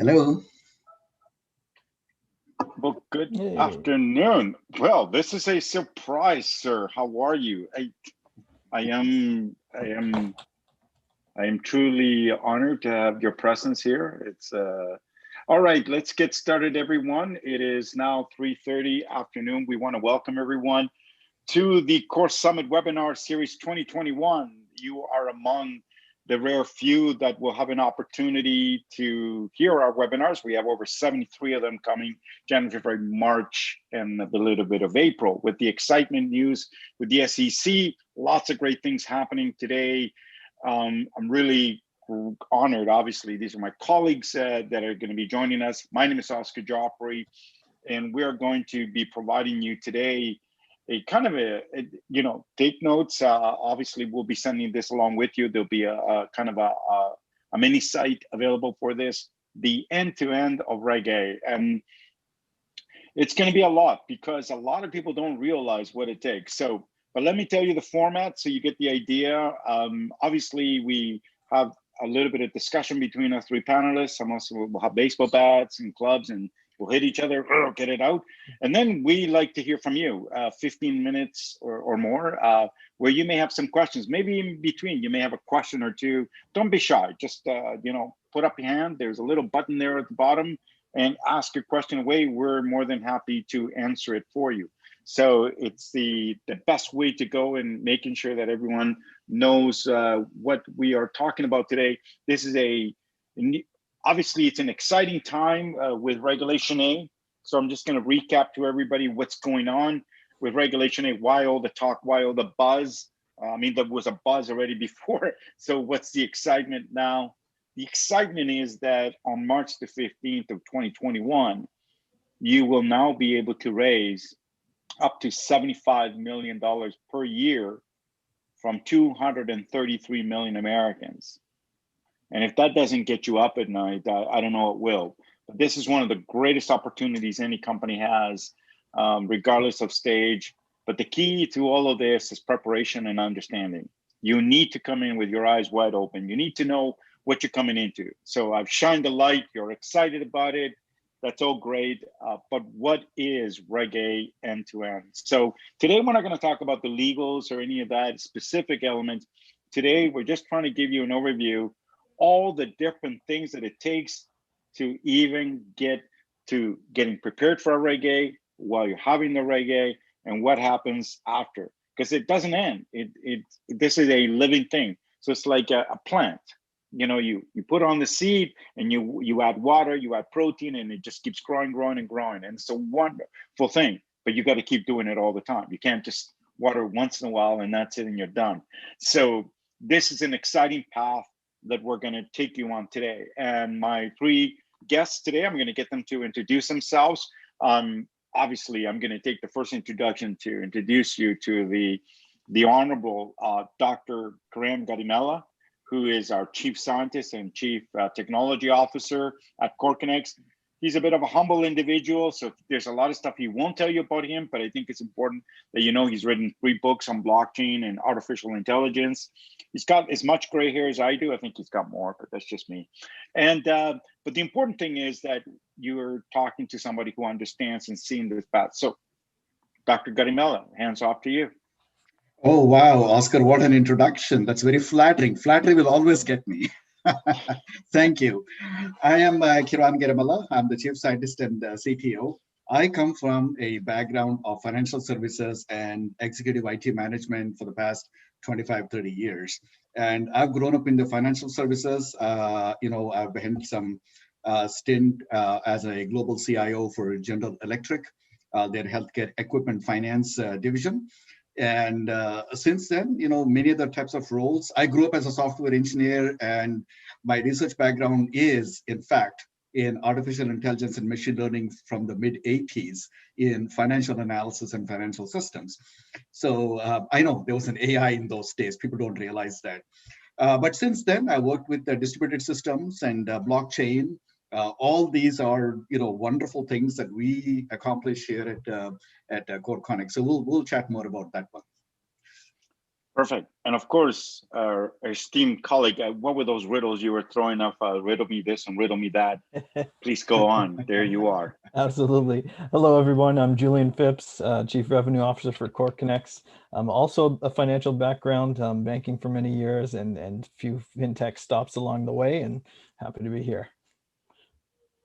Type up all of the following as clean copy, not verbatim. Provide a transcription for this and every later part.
Hello. Well, good Hey. afternoon. Well, this is a surprise, sir. How are you? I am I am I am truly honored to have your presence here. It's all right, let's get started, everyone. It is now 3:30 afternoon. We want to welcome everyone to the KoreSummit webinar series 2021. You are among the rare few that will have an opportunity to hear our webinars. We have over 73 of them coming January, February, March, and a little bit of April. With the excitement news with the SEC, lots of great things happening today. I'm really honored. Obviously, these are my colleagues that are going to be joining us. My name is Oscar Joffrey, and we are going to be providing you today a kind of take notes. Obviously, we'll be sending this along with you. There'll be a kind of a mini site available for this, the end-to-end of RegA. And it's going to be a lot because a lot of people don't realize what it takes. So, but let me tell you the format so you get the idea. Obviously, we have a little bit of discussion between our three panelists. Some of us will have baseball bats and clubs and we'll hit each other, get it out. And then we like to hear from you, 15 minutes or more, where you may have some questions. Maybe in between, you may have a question or two. Don't be shy. Just, put up your hand. There's a little button there at the bottom and ask your question away. We're more than happy to answer it for you. So it's the best way to go in making sure that everyone knows what we are talking about today. This is obviously, it's an exciting time with Regulation A. So I'm just going to recap to everybody what's going on with Regulation A, why all the talk, why all the buzz. I mean, there was a buzz already before. So what's the excitement now? The excitement is that on March the 15th of 2021, you will now be able to raise up to $75 million per year from 233 million Americans. And if that doesn't get you up at night, I don't know what will. But this is one of the greatest opportunities any company has, regardless of stage. But the key to all of this is preparation and understanding. You need to come in with your eyes wide open. You need to know what you're coming into. So I've shined the light. You're excited about it. That's all great. But what is RegA end-to-end? So today we're not going to talk about the legals or any of that specific elements. Today, we're just trying to give you an overview all the different things that it takes to even get to getting prepared for a RegA while you're having the RegA and what happens after, because it doesn't end. This is a living thing. So it's like a plant. You put on the seed and you add water, you add protein, and it just keeps growing. And it's a wonderful thing, but you got to keep doing it all the time. You can't just water once in a while and that's it and you're done. So this is an exciting path that we're going to take you on today. And my three guests today, I'm going to get them to introduce themselves. Obviously, I'm going to take the first introduction to introduce you to the Honorable Dr. Kiran Garimella, who is our Chief Scientist and Chief Technology Officer at KoreConnex. He's a bit of a humble individual, so there's a lot of stuff he won't tell you about him, but I think it's important that you know he's written 3 books on blockchain and artificial intelligence. He's got as much gray hair as I do. I think he's got more, but that's just me. And but the important thing is that you're talking to somebody who understands and seeing this path. So Dr. Garimella, hands off to you. Oh, wow, Oscar, what an introduction. That's very flattering. Flattery will always get me. Thank you. I am Kiran Garimella. I'm the Chief Scientist and CTO. I come from a background of financial services and executive IT management for the past 25, 30 years. And I've grown up in the financial services. I've had some stint as a global CIO for General Electric, their healthcare equipment finance division. And since then, many other types of roles. I grew up as a software engineer, and my research background is, in fact, in artificial intelligence and machine learning from the mid-'80s in financial analysis and financial systems. So I know there was an AI in those days. People don't realize that. But since then, I worked with distributed systems and blockchain. All these are, wonderful things that we accomplish here at KoreConnex. So we'll chat more about that one. Perfect. And of course, our esteemed colleague, what were those riddles you were throwing up? Riddle me this and riddle me that. Please go on. There you are. Absolutely. Hello, everyone. I'm Julien Phipps, Chief Revenue Officer for KoreConnex. I'm also a financial background, banking for many years and few fintech stops along the way, and happy to be here.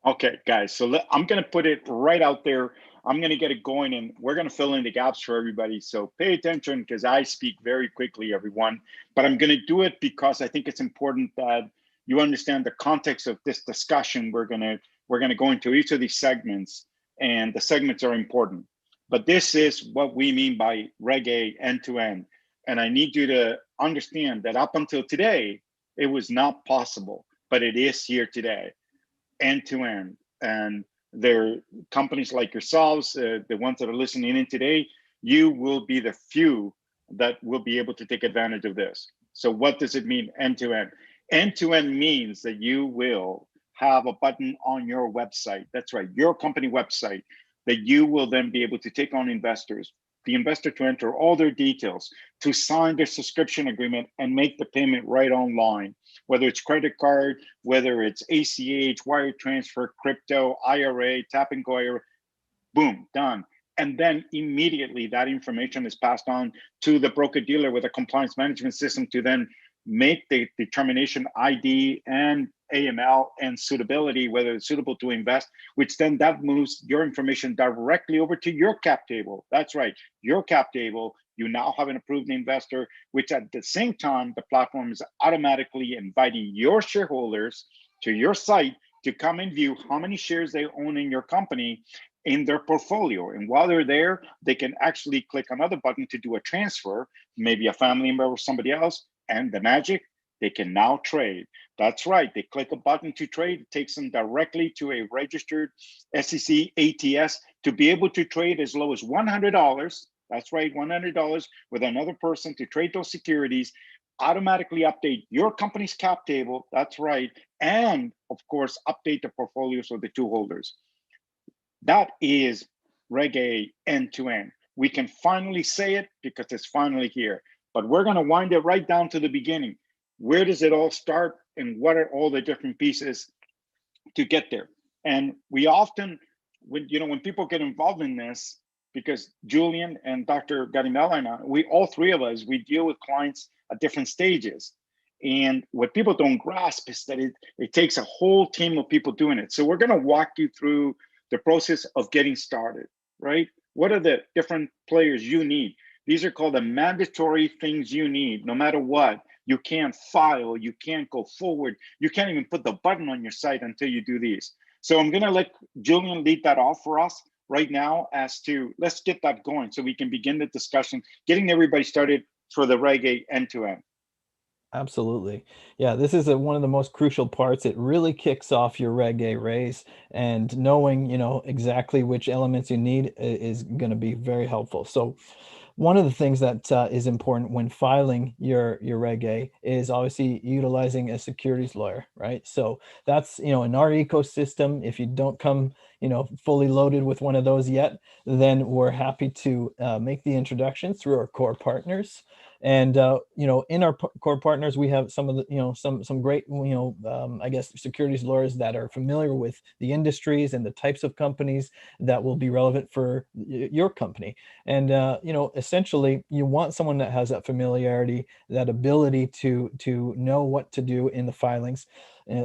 Okay, guys, so I'm going to put it right out there. I'm going to get it going, and we're going to fill in the gaps for everybody. So pay attention, because I speak very quickly, everyone. But I'm going to do it because I think it's important that you understand the context of this discussion. We're going to go into each of these segments, and the segments are important. But this is what we mean by RegA end to end. And I need you to understand that up until today, it was not possible, but it is here today, end to end. And there are companies like yourselves, the ones that are listening in today, you will be the few that will be able to take advantage of this. So what does it mean, end to end? End to end means that you will have a button on your website. That's right, your company website, that you will then be able to take on investors, the investor to enter all their details, to sign their subscription agreement and make the payment right online, whether it's credit card, whether it's ACH, wire transfer, crypto, IRA, tap and go IRA, boom, done. And then immediately that information is passed on to the broker dealer with a compliance management system to then make the determination ID and AML and suitability, whether it's suitable to invest, which then that moves your information directly over to your cap table. That's right, your cap table. You now have an approved investor, which at the same time, the platform is automatically inviting your shareholders to your site to come and view how many shares they own in your company in their portfolio. And while they're there, they can actually click another button to do a transfer, maybe a family member or somebody else, and the magic, they can now trade. That's right, they click a button to trade, it takes them directly to a registered SEC ATS to be able to trade as low as $100. That's right, $100 with another person to trade those securities, automatically update your company's cap table. That's right. And of course, update the portfolios of the two holders. That is RegA end to end. We can finally say it because it's finally here, but we're going to wind it right down to the beginning. Where does it all start and what are all the different pieces to get there? And we often, when people get involved in this, because Julien and Dr. Garimella and I, all three of us, we deal with clients at different stages. And what people don't grasp is that it takes a whole team of people doing it. So we're going to walk you through the process of getting started, right? What are the different players you need? These are called the mandatory things you need, no matter what. You can't file, you can't go forward, you can't even put the button on your site until you do these. So I'm gonna let Julien lead that off for us right now as to, let's get that going so we can begin the discussion, getting everybody started for the RegA end to end. Absolutely. Yeah, this is one of the most crucial parts. It really kicks off your RegA raise, and knowing, exactly which elements you need is going to be very helpful. So one of the things that is important when filing your RegA is obviously utilizing a securities lawyer, right? So that's, in our ecosystem, if you don't come, fully loaded with one of those yet, then we're happy to make the introduction through our core partners. And in our core partners, we have some of the some great I guess securities lawyers that are familiar with the industries and the types of companies that will be relevant for your company. And essentially, you want someone that has that familiarity, that ability to know what to do in the filings.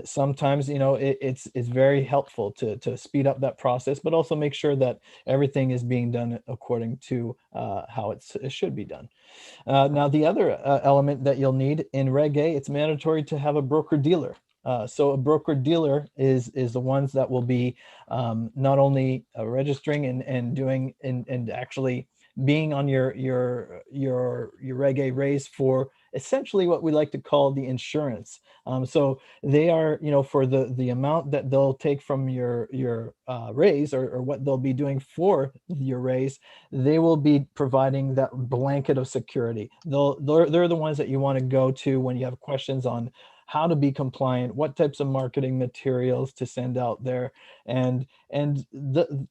Sometimes it's very helpful to speed up that process, but also make sure that everything is being done according to how it should be done. Now, the other element that you'll need in RegA, it's mandatory to have a broker dealer. So a broker dealer is the ones that will be not only registering and doing and actually being on your RegA raise for essentially what we like to call the insurance. So they are, for the amount that they'll take from your raise or what they'll be doing for your raise, they will be providing that blanket of security. They're the ones that you want to go to when you have questions on how to be compliant, what types of marketing materials to send out there, and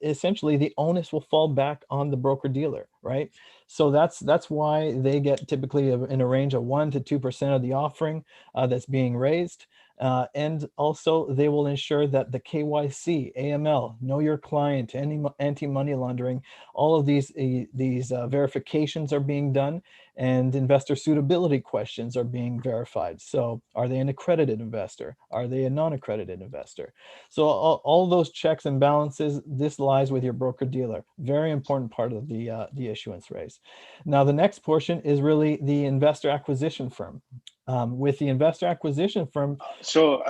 essentially the onus will fall back on the broker dealer, right? So that's why they get typically in a range of 1 to 2% of the offering that's being raised. And also they will ensure that the KYC, AML, know your client, anti-money laundering, all of these verifications are being done, and investor suitability questions are being verified. So are they an accredited investor? Are they a non-accredited investor? So all those checks and balances, this lies with your broker dealer. Very important part of the issuance raise. Now, the next portion is really the investor acquisition firm. With the investor acquisition firm. So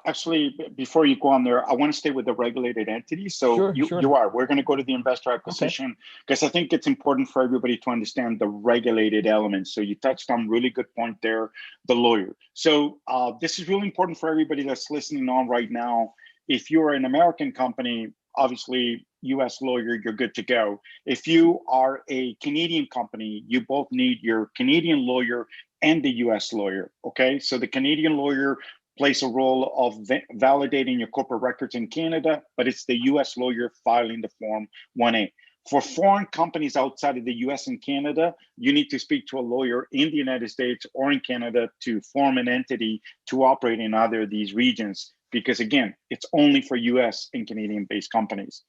actually, before you go on there, I want to stay with the regulated entity. So sure. We're going to go to the investor acquisition because I think it's important for everybody to understand the regulated elements. So you touched on really good point there, the lawyer. So this is really important for everybody that's listening on right now. If you're an American company, obviously US lawyer, you're good to go. If you are a Canadian company, you both need your Canadian lawyer and the US lawyer, okay? So the Canadian lawyer plays a role of validating your corporate records in Canada, but it's the US lawyer filing the Form 1A. For foreign companies outside of the US and Canada, you need to speak to a lawyer in the United States or in Canada to form an entity to operate in either of these regions, because again, it's only for US and Canadian-based companies.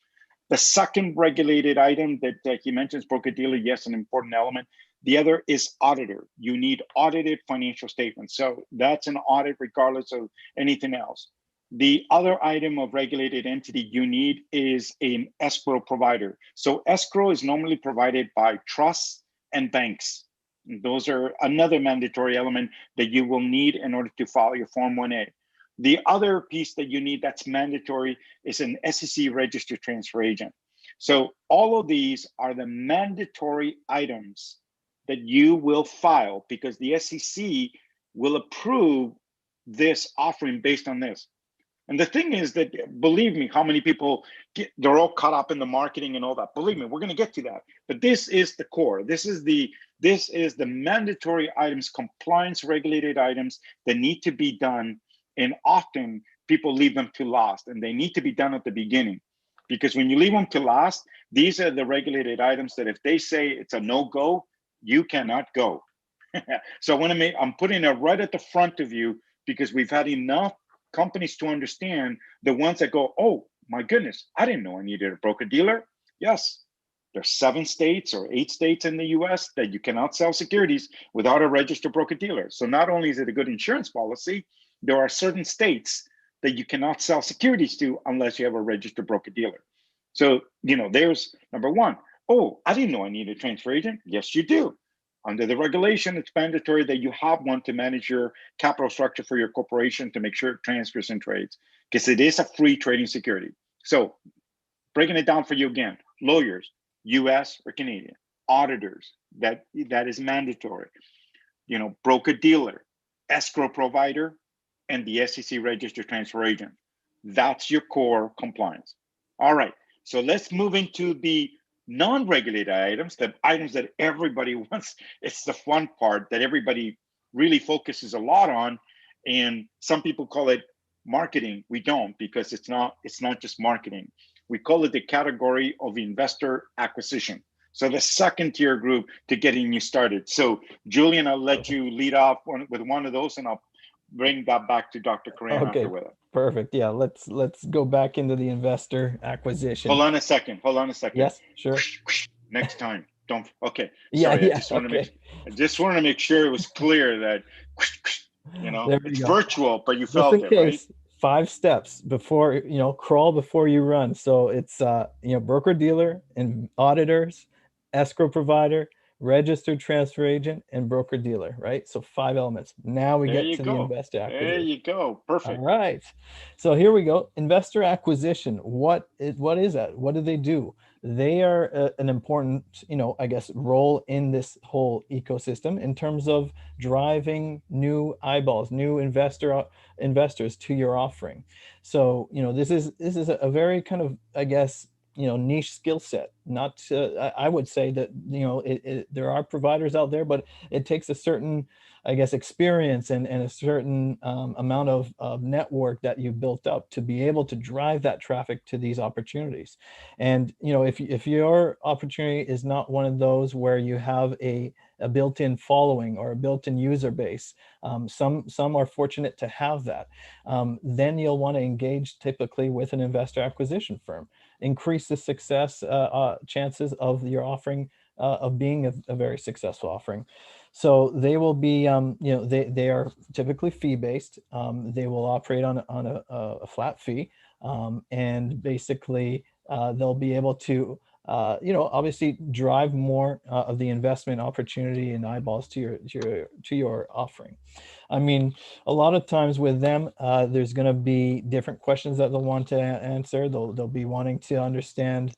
The second regulated item that he mentions, broker-dealer, yes, an important element. The other is auditor. You need audited financial statements. So that's an audit regardless of anything else. The other item of regulated entity you need is an escrow provider. So escrow is normally provided by trusts and banks. And those are another mandatory element that you will need in order to file your Form 1A. The other piece that you need that's mandatory is an SEC registered transfer agent. So all of these are the mandatory items that you will file because the SEC will approve this offering based on this. And the thing is that, believe me, how many people they're all caught up in the marketing and all that. Believe me, we're going to get to that. But this is the core. This is the mandatory items, compliance regulated items that need to be done. And often people leave them to last, and they need to be done at the beginning. Because when you leave them to last, these are the regulated items that if they say it's a no-go, you cannot go. So I'm putting it right at the front of you because we've had enough companies to understand the ones that go, oh my goodness, I didn't know I needed a broker dealer. Yes, there's 7 states or 8 states in the US that you cannot sell securities without a registered broker dealer. So not only is it a good insurance policy, there are certain states that you cannot sell securities to unless you have a registered broker dealer. So, there's number one. Oh, I didn't know I needed a transfer agent. Yes, you do. Under the regulation, it's mandatory that you have one to manage your capital structure for your corporation to make sure it transfers and trades, because it is a free trading security. So breaking it down for you again, lawyers, US or Canadian, auditors, that is mandatory, broker dealer, escrow provider, and the SEC registered transfer agent. That's your core compliance. All right, so let's move into the non-regulated items, the items that everybody wants. It's the fun part that everybody really focuses a lot on. And some people call it marketing. We don't, because it's not just marketing. We call it the category of investor acquisition. So the second tier group to getting you started. So Julien, I'll let you lead off with one of those, and I'll bring that back to Dr. Kiran after with it. Perfect. Yeah, let's go back into the investor acquisition. Hold on a second. Yes, sure. Next time. Don't. Okay. Yeah, sorry, yeah. I just want to make sure it was clear that it's virtual, but you felt it, right? 5 steps before, crawl before you run. So it's broker dealer and auditors, escrow provider, registered transfer agent, and broker dealer, right? So 5 elements. Now we get to the investor acquisition. There you go. Perfect. All right. So here we go. Investor acquisition. What is that? What do they do? They are an important, role in this whole ecosystem in terms of driving new eyeballs, new investors to your offering. So, this is a very kind of, niche skill set. Not I would say that there are providers out there, but it takes a certain, I guess, experience and a certain amount of network that you've built up to be able to drive that traffic to these opportunities. And if your opportunity is not one of those where you have a built-in following or a built-in user base, some are fortunate to have that, then you'll want to engage typically with an investor acquisition firm. Increase the success chances of your offering of being a very successful offering. So they will be, they are typically fee-based. They will operate on a flat fee, and basically they'll be able to, obviously drive more of the investment opportunity and eyeballs to your offering. I mean, a lot of times with them, there's going to be different questions that they'll want to answer. They'll be wanting to understand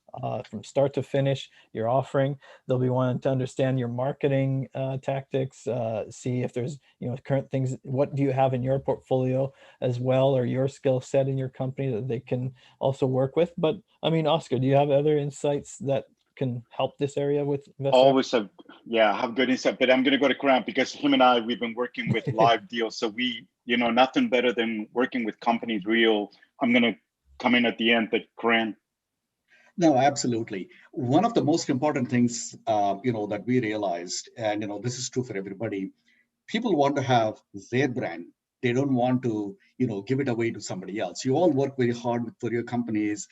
from start to finish your offering. They'll be wanting to understand your marketing tactics, see if there's current things. What do you have in your portfolio as well, or your skill set in your company that they can also work with? But I mean, Oscar, do you have other insights that can help this area with investor? Always have, yeah, have good insight, but I'm going to go to Kiran because him and I, we've been working with live deals. So we, nothing better than working with companies real. I'm going to come in at the end, but Kiran. No, absolutely. One of the most important things, that we realized, and, this is true for everybody, people want to have their brand. They don't want to, give it away to somebody else. You all work very hard for your companies,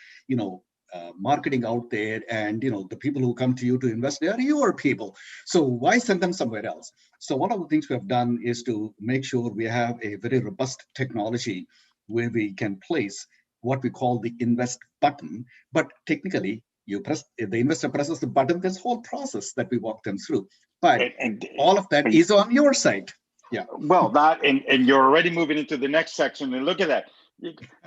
marketing out there, and the people who come to you to invest, they are your people. So why send them somewhere else? So one of the things we have done is to make sure we have a very robust technology where we can place what we call the invest button. But technically, if the investor presses the button, there's a whole process that we walk them through. But all of that is on your side. Yeah. Well, that and you're already moving into the next section, and look at that.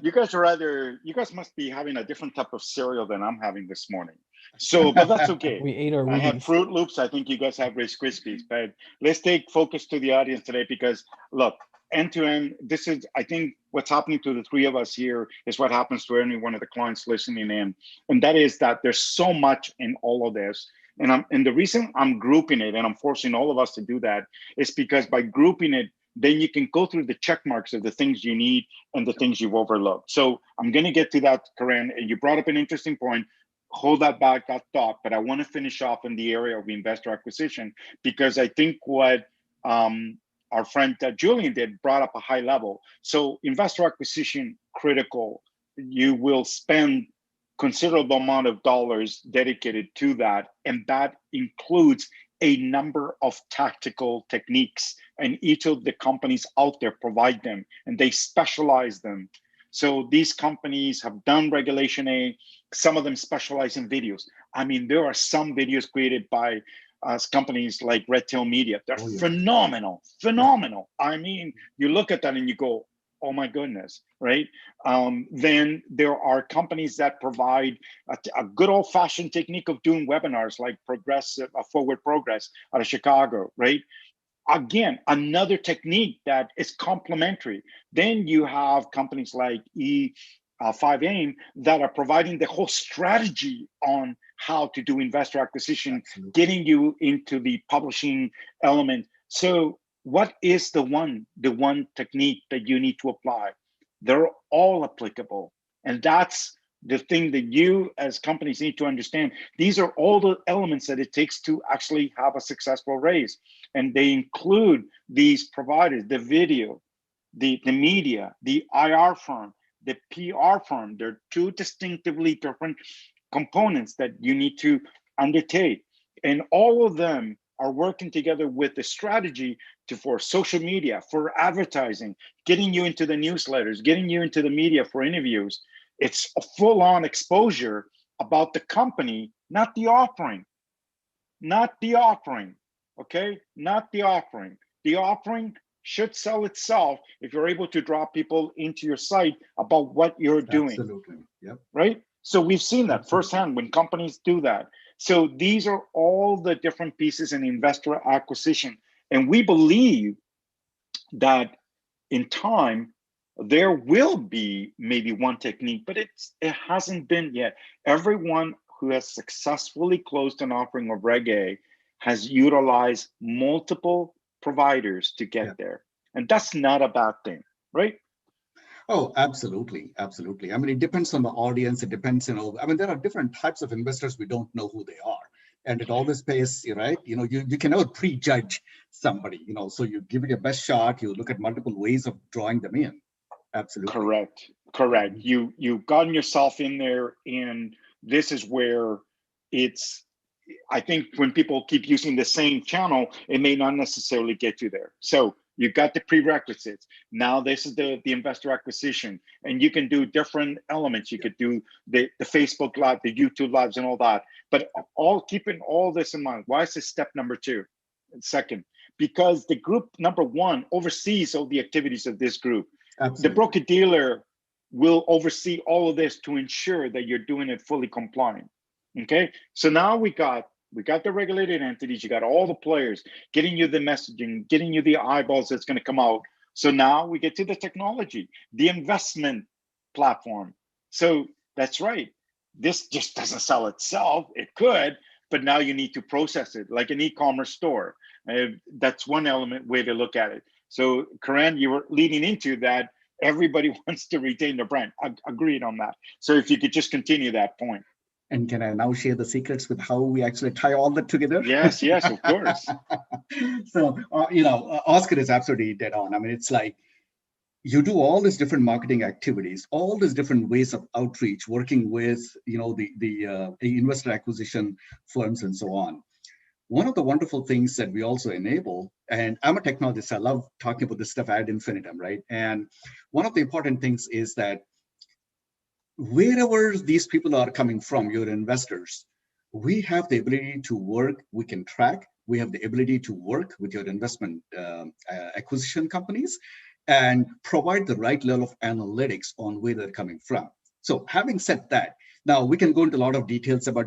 You guys must be having a different type of cereal than I'm having this morning. So, but that's okay. We ate our I have Wheaties. Fruit Loops. I think you guys have Rice Krispies. But let's take focus to the audience today because look, end to end, this is, I think what's happening to the three of us here is what happens to any one of the clients listening in. And that is that there's so much in all of this. And the reason I'm grouping it and I'm forcing all of us to do that is because by grouping it, then you can go through the check marks of the things you need and the things you've overlooked. So I'm going to get to that, Kiran, and you brought up an interesting point. Hold that back, that thought, but I want to finish off in the area of investor acquisition because I think what our friend Julien did brought up a high level. So investor acquisition, critical. You will spend considerable amount of dollars dedicated to that, and that includes a number of tactical techniques, and each of the companies out there provide them, and they specialize them. So these companies have done Regulation A. Some of them specialize in videos. I mean, there are some videos created by companies like Red Tail Media. They're phenomenal. I mean, you look at that and you go, oh my goodness, right? Then there are companies that provide a good old-fashioned technique of doing webinars like Forward Progress out of Chicago, right? Again, another technique that is complementary. Then you have companies like E5AIM that are providing the whole strategy on how to do investor acquisition, getting you into the publishing element. So what is the one technique that you need to apply? They're all applicable. And that's the thing that you as companies need to understand. These are all the elements that it takes to actually have a successful raise. And they include these providers, the video, the media, the IR firm, the PR firm. They're two distinctively different components that you need to undertake. And all of them are working together with the strategy for social media, for advertising, getting you into the newsletters, getting you into the media for interviews. It's a full-on exposure about the company, not the offering. Not the offering, okay? Not the offering. The offering should sell itself if you're able to draw people into your site about what you're doing. Absolutely, yep. Right? So we've seen that firsthand when companies do that. So these are all the different pieces in investor acquisition. And we believe that in time, There will be maybe one technique, but it hasn't been yet. Everyone who has successfully closed an offering of RegA has utilized multiple providers to get there. And that's not a bad thing, right? Oh, absolutely. Absolutely. I mean, it depends on the audience. It depends, I mean, there are different types of investors. We don't know who they are. And it always pays, right? You can never prejudge somebody, so you give it your best shot. You look at multiple ways of drawing them in. Absolutely. Correct. You've gotten yourself in there, and this is where I think when people keep using the same channel, it may not necessarily get you there. So you got the prerequisites. Now this is the investor acquisition, and you can do different elements. You could do the Facebook Live, the YouTube Lives, and all that. But all keeping all this in mind. Why is this step number 2 and second? Because the group number 1 oversees all the activities of this group. Absolutely. The broker dealer will oversee all of this to ensure that you're doing it fully compliant. Okay, so now we got the regulated entities, you got all the players getting you the messaging, getting you the eyeballs that's going to come out. So now we get to the technology, the investment platform. So that's right, this just doesn't sell itself. It could, but now you need to process it like an e-commerce store. That's one way to look at it. So Kiran, you were leading into that. Everybody wants to retain their brand. I agreed on that. So if you could just continue that point. And can I now share the secrets with how we actually tie all that together? Yes, of course. So, Oscar is absolutely dead on. I mean, it's like you do all these different marketing activities, all these different ways of outreach, working with, the investor acquisition firms and so on. One of the wonderful things that we also enable, and I'm a technologist, I love talking about this stuff ad infinitum, right? And one of the important things is that wherever these people are coming from, your investors, we have the ability to work, we can track, we have the ability to work with your investment acquisition companies and provide the right level of analytics on where they're coming from. So having said that, now we can go into a lot of details about,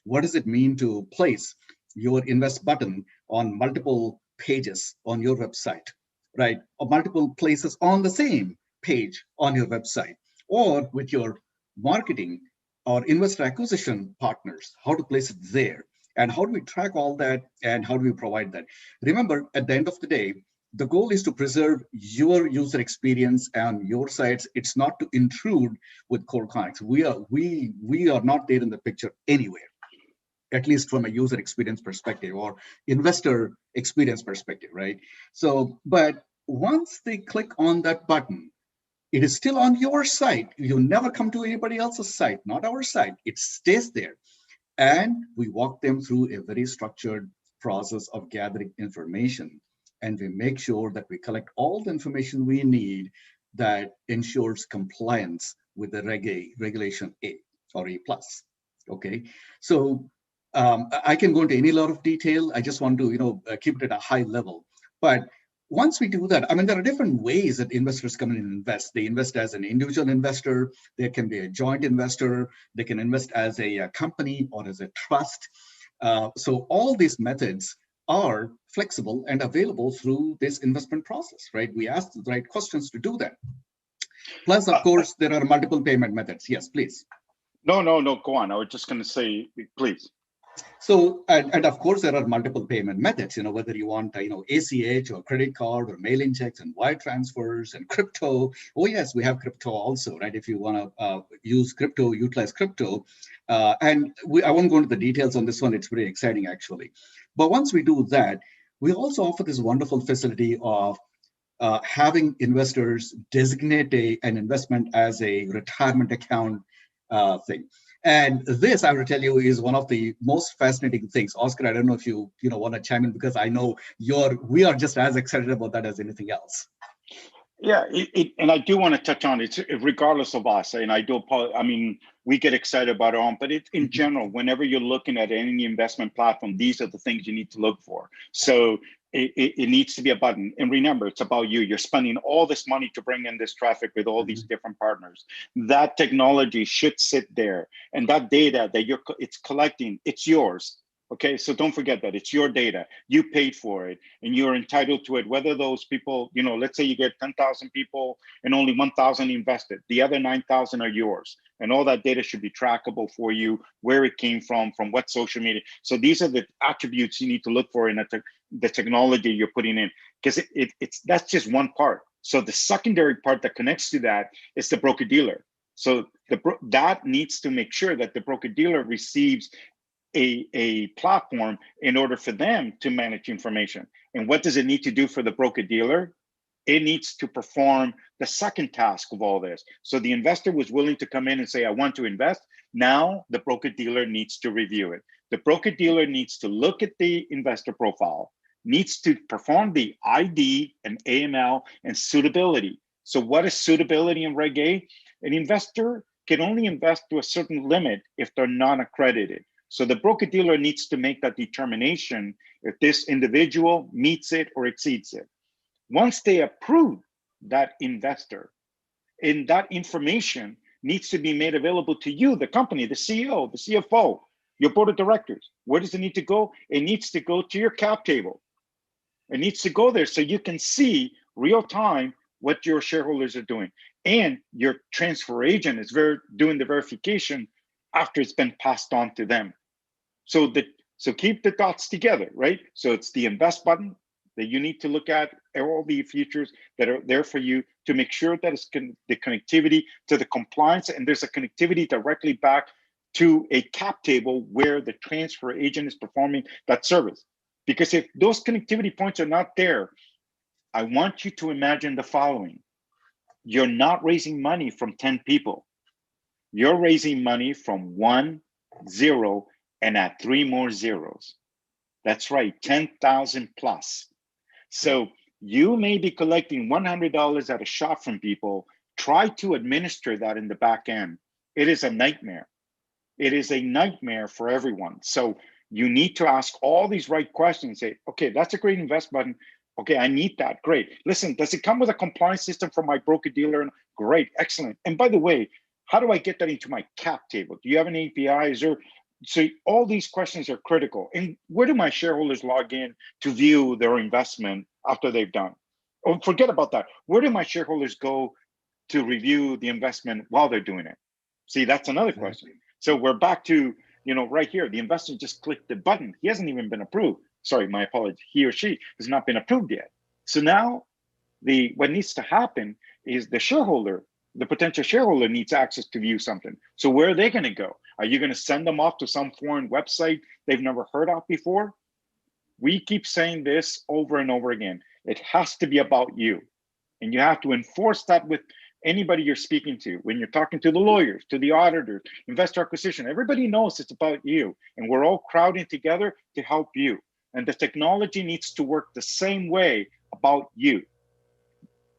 what does it mean to place your invest button on multiple pages on your website, right? Or multiple places on the same page on your website, or with your marketing or investor acquisition partners, how to place it there, and how do we track all that, and how do we provide that? Remember, at the end of the day, the goal is to preserve your user experience and your sites. It's not to intrude with KoreConnex. We are not there in the picture anywhere, at least from a user experience perspective or investor experience perspective, right? So, but once they click on that button, it is still on your site. You never come to anybody else's site, not our site. It stays there. And we walk them through a very structured process of gathering information. And we make sure that we collect all the information we need that ensures compliance with the regulation A or A+. Okay, so I can go into any lot of detail. I just want to keep it at a high level. But once we do that, I mean, there are different ways that investors come in and invest. They invest as an individual investor. There can be a joint investor. They can invest as a company or as a trust. So all these methods are flexible and available through this investment process, right? We ask the right questions to do that. Plus, of course, there are multiple payment methods. Yes, please. No, go on. I was just going to say, please. So, and of course, there are multiple payment methods, whether you want, ACH or credit card or mailing checks and wire transfers and crypto. Oh, yes, we have crypto also, right? If you want to use crypto, utilize crypto. I won't go into the details on this one. It's very exciting, actually. But once we do that, we also offer this wonderful facility of having investors designate an investment as a retirement account thing. And this, I will tell you, is one of the most fascinating things. Oscar, I don't know if you want to chime in, because I know we are just as excited about that as anything else. Yeah, and I do want to touch on it, regardless of us. And I do, I mean, we get excited about it on, but in general, whenever you're looking at any investment platform, these are the things you need to look for. So it needs to be a button. And remember, it's about you. You're spending all this money to bring in this traffic with all these different partners. That technology should sit there. And that data that it's collecting, it's yours. Okay, so don't forget that it's your data. You paid for it and you're entitled to it. Whether those people, you know, let's say you get 10,000 people and only 1,000 invested, the other 9,000 are yours. And all that data should be trackable for you, where it came from what social media. So these are the attributes you need to look for in the technology you're putting in, because that's just one part. So the secondary part that connects to that is the broker dealer. So that needs to make sure that the broker dealer receives a platform in order for them to manage information. And what does it need to do for the broker dealer? It needs to perform the second task of all this. So the investor was willing to come in and say, I want to invest. Now the broker dealer needs to review it. The broker dealer needs to look at the investor profile, needs to perform the ID and AML and suitability. So what is suitability in Reg A? An investor can only invest to a certain limit if they're non-accredited. So the broker dealer needs to make that determination if this individual meets it or exceeds it. Once they approve that investor, and that information needs to be made available to you, the company, the CEO, the CFO, your board of directors. Where does it need to go? It needs to go to your cap table. It needs to go there so you can see real time what your shareholders are doing. And your transfer agent is doing the verification after it's been passed on to them. So keep the dots together, right? So it's the invest button that you need to look at, all the features that are there for you to make sure that it's the connectivity to the compliance, and there's a connectivity directly back to a cap table where the transfer agent is performing that service. Because if those connectivity points are not there, I want you to imagine the following. You're not raising money from 10 people. You're raising money from 1, 0, and add 3 more zeros. That's right, 10,000 plus. So you may be collecting $100 at a shot from people. Try to administer that in the back end. It is a nightmare. It is a nightmare for everyone. So you need to ask all these right questions. Say, okay, that's a great invest button. Okay, I need that. Great. Listen, does it come with a compliance system for my broker dealer? Great, excellent. And by the way, how do I get that into my cap table? Do you have an API? So all these questions are critical. And where do my shareholders log in to view their investment after they've done? Oh, forget about that. Where do my shareholders go to review the investment while they're doing it? See, that's another question. So we're back to, right here, the investor just clicked the button. He hasn't even been approved. Sorry, my apologies. He or she has not been approved yet. So now what needs to happen is the potential shareholder needs access to view something. So where are they going to go? Are you going to send them off to some foreign website they've never heard of before? We keep saying this over and over again. It has to be about you. And you have to enforce that with anybody you're speaking to. When you're talking to the lawyers, to the auditors, investor acquisition, everybody knows it's about you. And we're all crowding together to help you. And the technology needs to work the same way about you.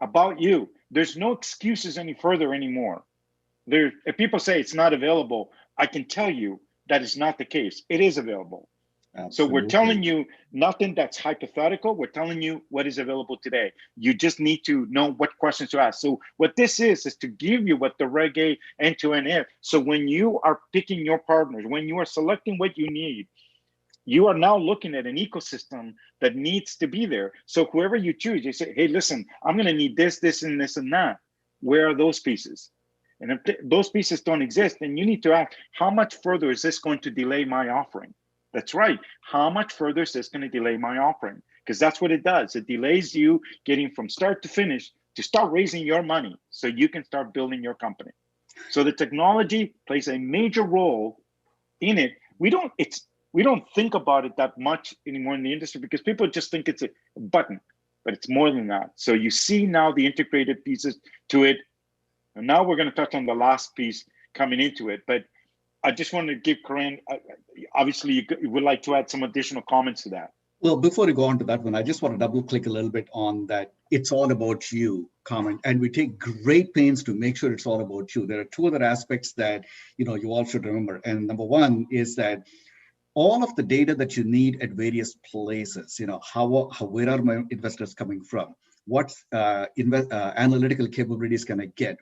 About you. There's no excuses any further anymore. If people say it's not available, I can tell you that is not the case. It is available. Absolutely. So we're telling you nothing that's hypothetical. We're telling you what is available today. You just need to know what questions to ask. So what this is to give you what the Reg A end-to-end is. So when you are picking your partners, when you are selecting what you need, you are now looking at an ecosystem that needs to be there. So whoever you choose, you say, hey, listen, I'm going to need this, this, and this, and that. Where are those pieces? And if those pieces don't exist, then you need to ask, how much further is this going to delay my offering? That's right. How much further is this going to delay my offering? Because that's what it does. It delays you getting from start to finish to start raising your money so you can start building your company. So the technology plays a major role in it. We don't think about it that much anymore in the industry because people just think it's a button, but it's more than that. So you see now the integrated pieces to it. And now we're going to touch on the last piece coming into it. But I just wanted to give Kiran, obviously you would like to add some additional comments to that. Well, before we go on to that one, I just want to double click a little bit on that it's all about you comment. And we take great pains to make sure it's all about you. There are two other aspects that, you all should remember. And number one is that all of the data that you need at various places, where are my investors coming from? What analytical capabilities can I get?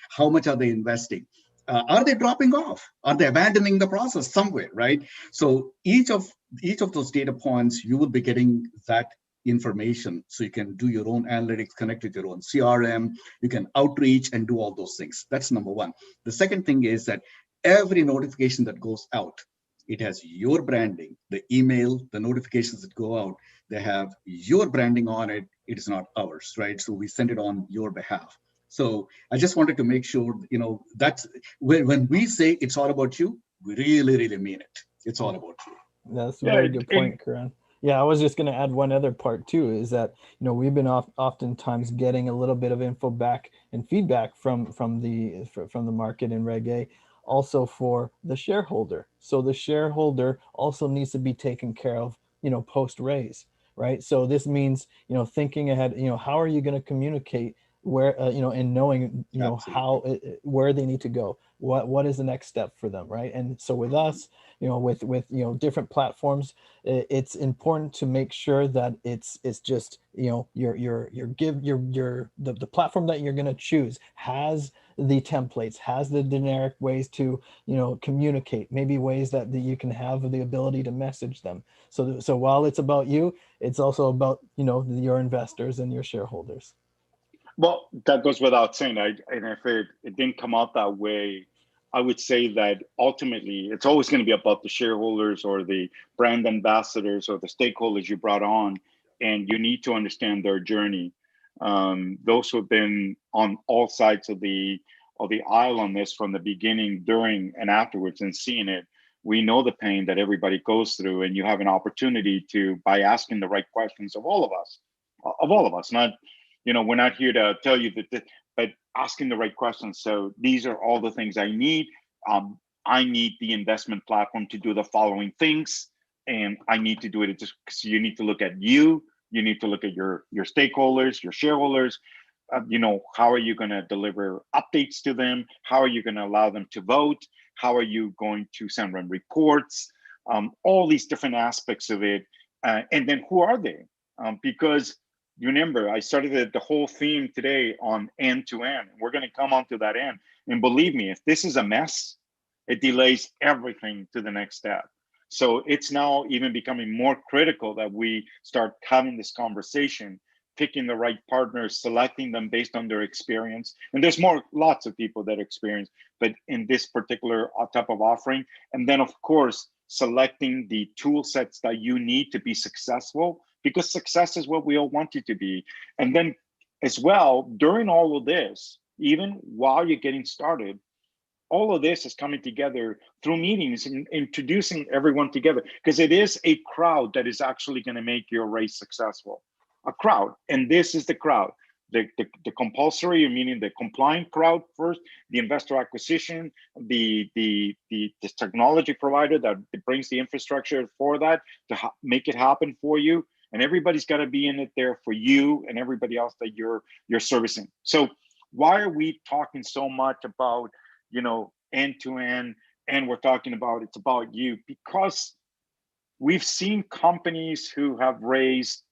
How much are they investing? Are they dropping off? Are they abandoning the process somewhere, right? So each of each of those data points, you will be getting that information. So you can do your own analytics, connect with your own CRM, you can outreach and do all those things. That's number one. The second thing is that every notification that goes out, it has your branding, the email, the notifications that go out, they have your branding on it. It is not ours, right? So we send it on your behalf. So I just wanted to make sure, that's when we say it's all about you, we really, really mean it. It's all about you. That's a Yeah, very good point, Kiran. Yeah, I was just going to add one other part too, is that we've been oftentimes getting a little bit of info back and feedback from the market in RegA, also for the shareholder. So the shareholder also needs to be taken care of, post raise, right? So this means thinking ahead. How are you going to communicate where and knowing how where they need to go, what is the next step for them, right? And so with us, with different platforms, it's important to make sure that it's just the platform that you're going to choose has the templates, has the generic ways to communicate, maybe ways that you can have the ability to message them. So while it's about you, it's also about your investors and your shareholders. Well, that goes without saying. And if it didn't come out that way, I would say that ultimately it's always going to be about the shareholders or the brand ambassadors or the stakeholders you brought on, and you need to understand their journey. Those who have been on all sides of the aisle on this from the beginning, during, and afterwards, and seeing it, we know the pain that everybody goes through, and you have an opportunity to, by asking the right questions of all of us, not. We're not here to tell you that, but asking the right questions. So these are all the things I need. I need the investment platform to do the following things, and I need to do it just because you need to look at you. You need to look at your stakeholders, your shareholders. How are you going to deliver updates to them? How are you going to allow them to vote? How are you going to send them reports? All these different aspects of it. And then who are they? Because you remember, I started the whole theme today on end to end. We're going to come onto that end. And believe me, if this is a mess, it delays everything to the next step. So it's now even becoming more critical that we start having this conversation, picking the right partners, selecting them based on their experience. And there's lots of people that experience, but in this particular type of offering. And then, of course, selecting the tool sets that you need to be successful, because success is what we all want it to be. And then as well, during all of this, even while you're getting started, all of this is coming together through meetings and introducing everyone together, because it is a crowd that is actually going to make your race successful. A crowd. And this is the crowd. The compulsory, meaning the compliant crowd first, the investor acquisition, the technology provider that brings the infrastructure for that to make it happen for you. And everybody's got to be in it there for you and everybody else that you're servicing. So why are we talking so much about, end to end, and we're talking about it's about you? Because we've seen companies who have raised,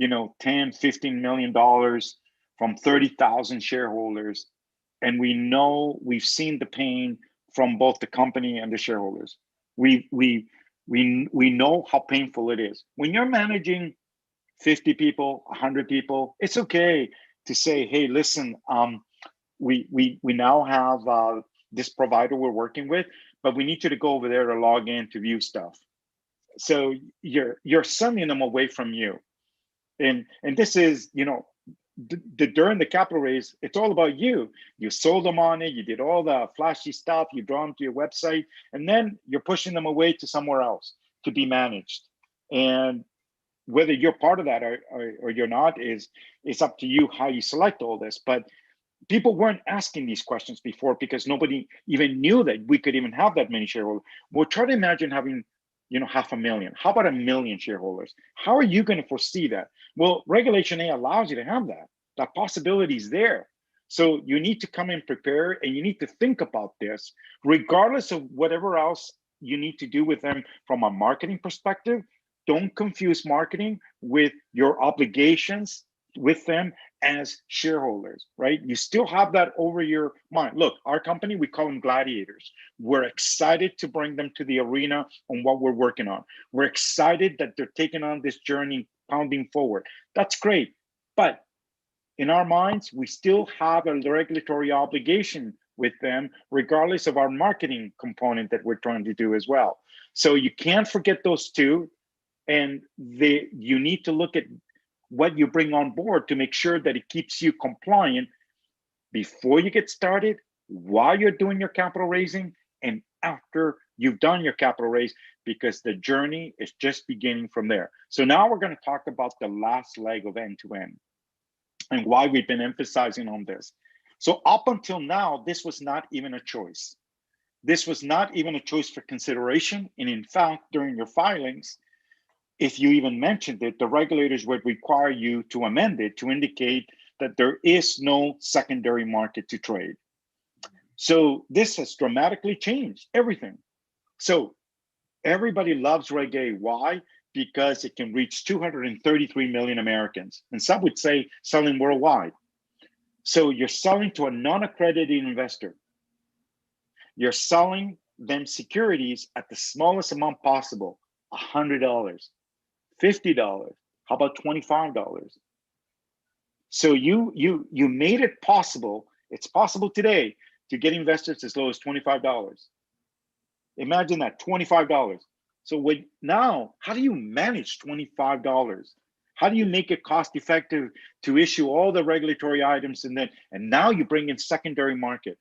$10, $15 million from 30,000 shareholders. And we've seen the pain from both the company and the shareholders. We know how painful it is. When you're managing 50 people, 100 people, it's okay to say, hey, listen, we now have this provider we're working with, but we need you to go over there to log in to view stuff. So you're sending them away from you. And this is, during the capital raise, it's all about you. You sold them on it, you did all the flashy stuff, you draw them to your website, and then you're pushing them away to somewhere else to be managed. And whether you're part of that or you're not is up to you how you select all this. But people weren't asking these questions before because nobody even knew that we could even have that many shareholders. Well, try to imagine having 500,000. How about 1 million shareholders? How are you going to foresee that? Well, Regulation A allows you to have that. That possibility is there. So you need to come in prepared, and you need to think about this, regardless of whatever else you need to do with them from a marketing perspective. Don't confuse marketing with your obligations with them as shareholders, right? You still have that over your mind. Look, our company, we call them gladiators. We're excited to bring them to the arena on what we're working on. We're excited that they're taking on this journey, pounding forward. That's great. But in our minds, we still have a regulatory obligation with them, regardless of our marketing component that we're trying to do as well. So you can't forget those two. And you need to look at what you bring on board to make sure that it keeps you compliant before you get started, while you're doing your capital raising, and after you've done your capital raise, because the journey is just beginning from there. So now we're going to talk about the last leg of end-to-end and why we've been emphasizing on this. So up until now, this was not even a choice. This was not even a choice for consideration. And in fact, during your filings, if you even mentioned it, the regulators would require you to amend it to indicate that there is no secondary market to trade. So this has dramatically changed everything. So everybody loves RegA. Why? Because it can reach 233 million Americans. And some would say selling worldwide. So you're selling to a non-accredited investor. You're selling them securities at the smallest amount possible, $100. $50, how about $25? So you made it possible. It's possible today to get investors as low as $25. Imagine that, $25. So now, how do you manage $25? How do you make it cost effective to issue all the regulatory items and now you bring in secondary market?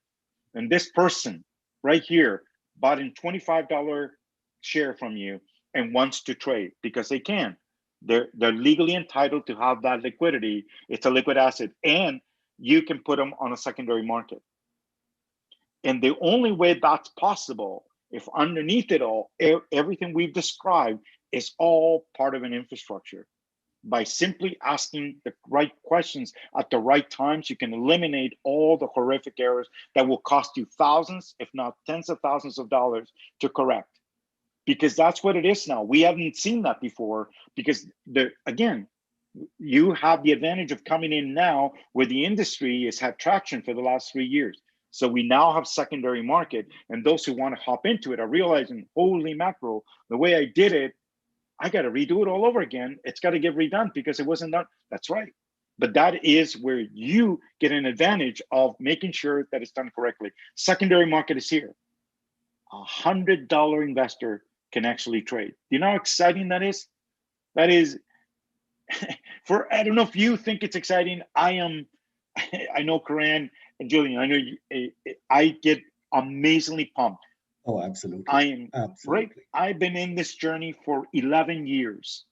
And this person right here bought in $25 share from you and wants to trade because they can. They're legally entitled to have that liquidity. It's a liquid asset, and you can put them on a secondary market. And the only way that's possible, if underneath it all, everything we've described is all part of an infrastructure. By simply asking the right questions at the right times, you can eliminate all the horrific errors that will cost you thousands, if not tens of thousands of dollars to correct. Because that's what it is now. We haven't seen that before because, again, you have the advantage of coming in now where the industry has had traction for the last 3 years. So we now have secondary market, and those who want to hop into it are realizing, holy mackerel, the way I did it, I got to redo it all over again. It's got to get redone because it wasn't done. That's right. But that is where you get an advantage of making sure that it's done correctly. Secondary market is here. $100 investor can actually trade. Do you know how exciting that is? That is, I don't know if you think it's exciting. I know Kiran and Julien, I know I get amazingly pumped. Oh, absolutely. I am absolutely. Right. I've been in this journey for 11 years.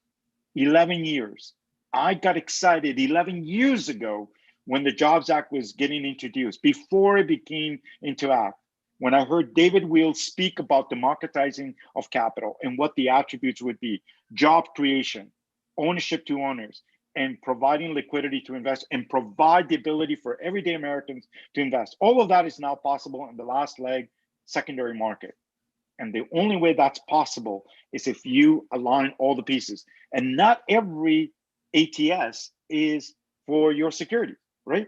11 years. I got excited 11 years ago when the Jobs Act was getting introduced, before it became into act. When I heard David Weil speak about democratizing of capital and what the attributes would be: job creation, ownership to owners, and providing liquidity to invest, and provide the ability for everyday Americans to invest. All of that is now possible in the last leg, secondary market. And the only way that's possible is if you align all the pieces. And not every ATS is for your security, right?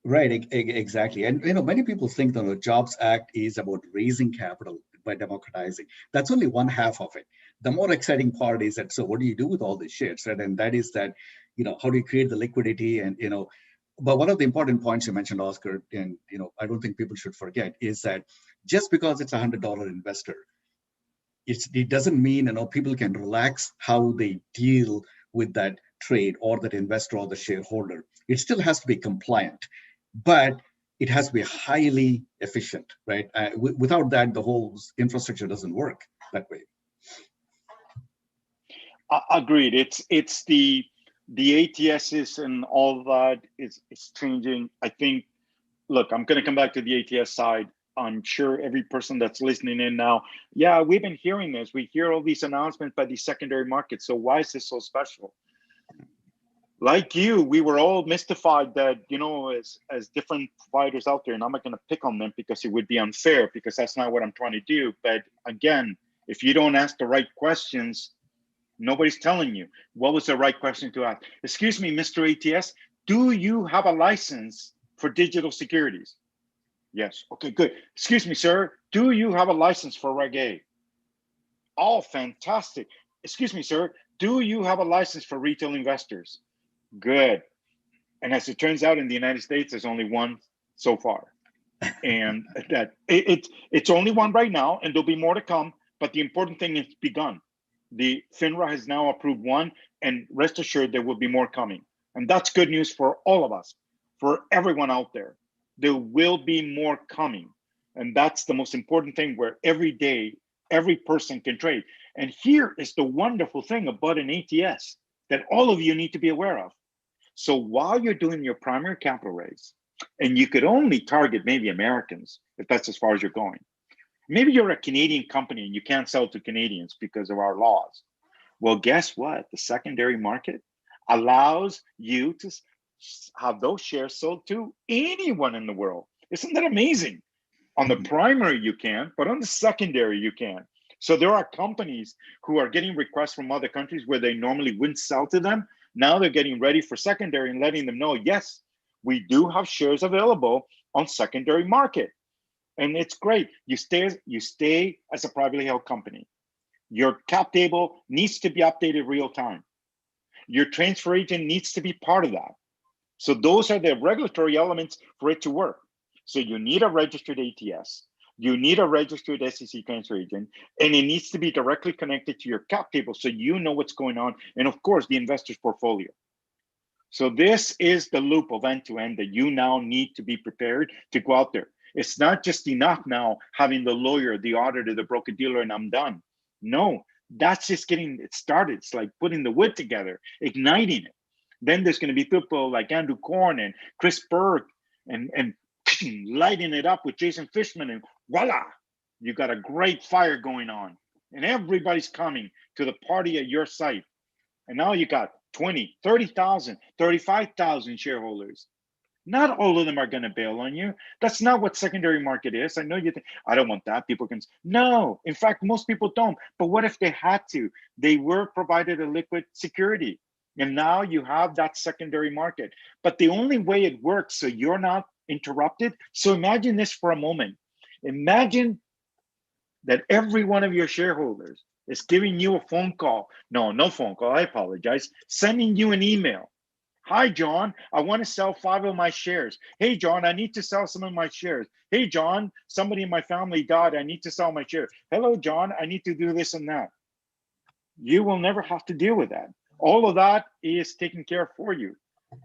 Right, exactly. And many people think that the Jobs Act is about raising capital by democratizing. That's only one half of it. The more exciting part is that, so what do you do with all these shares, right? And that is that, how do you create the liquidity? And, but one of the important points you mentioned, Oscar, and, I don't think people should forget, is that just because it's a $100 investor, it doesn't mean, people can relax how they deal with that trade or that investor or the shareholder. It still has to be compliant, but it has to be highly efficient, right? Without that, the whole infrastructure doesn't work that way. Agreed. It's the ATSs and all that is changing. I think, look, I'm going to come back to the ATS side. I'm sure every person that's listening in now, yeah, we've been hearing this. We hear all these announcements by the secondary markets. So why is this so special? Like you, we were all mystified that, as different providers out there, and I'm not going to pick on them because it would be unfair, because that's not what I'm trying to do. But again, if you don't ask the right questions, nobody's telling you. What was the right question to ask? Excuse me, Mr. ATS, do you have a license for digital securities? Yes. Okay, good. Excuse me, sir. Do you have a license for RegA? Oh, fantastic. Excuse me, sir. Do you have a license for retail investors? Good. And as it turns out, in the United States, there's only one so far. And that it's only one right now, and there'll be more to come. But the important thing is begun. The FINRA has now approved one, and rest assured there will be more coming. And that's good news for all of us, for everyone out there. There will be more coming. And that's the most important thing, where every day, every person can trade. And here is the wonderful thing about an ATS that all of you need to be aware of. So while you're doing your primary capital raise, and you could only target maybe Americans, if that's as far as you're going. Maybe you're a Canadian company and you can't sell to Canadians because of our laws. Well, guess what? The secondary market allows you to have those shares sold to anyone in the world. Isn't that amazing? On the primary, you can, but on the secondary, you can. So there are companies who are getting requests from other countries where they normally wouldn't sell to them. Now they're getting ready for secondary and letting them know, yes, we do have shares available on secondary market. And it's great. You stay as a privately held company. Your cap table needs to be updated real time. Your transfer agent needs to be part of that. So those are the regulatory elements for it to work. So you need a registered ATS, you need a registered SEC transfer agent, and it needs to be directly connected to your cap table so you know what's going on, and of course, the investor's portfolio. So this is the loop of end-to-end that you now need to be prepared to go out there. It's not just enough now having the lawyer, the auditor, the broker-dealer, and I'm done. No, that's just getting it started. It's like putting the wood together, igniting it. Then there's going to be people like Andrew Korn and Chris Berg and lighting it up with Jason Fishman, and voila, you got a great fire going on. And everybody's coming to the party at your site. And now you got 20, 30,000, 35,000 shareholders. Not all of them are going to bail on you. That's not what secondary market is. I know you think, I don't want that. People can, no, in fact, most people don't. But what if they had to? They were provided a liquid security. And now you have that secondary market. But the only way it works so you're not interrupted. So imagine this for a moment. Imagine that every one of your shareholders is giving you a phone call. No phone call, I apologize. Sending you an email. Hi, John, I want to sell 5 of my shares. Hey, John, I need to sell some of my shares. Hey, John, somebody in my family died. I need to sell my shares. Hello, John, I need to do this and that. You will never have to deal with that. All of that is taken care of for you.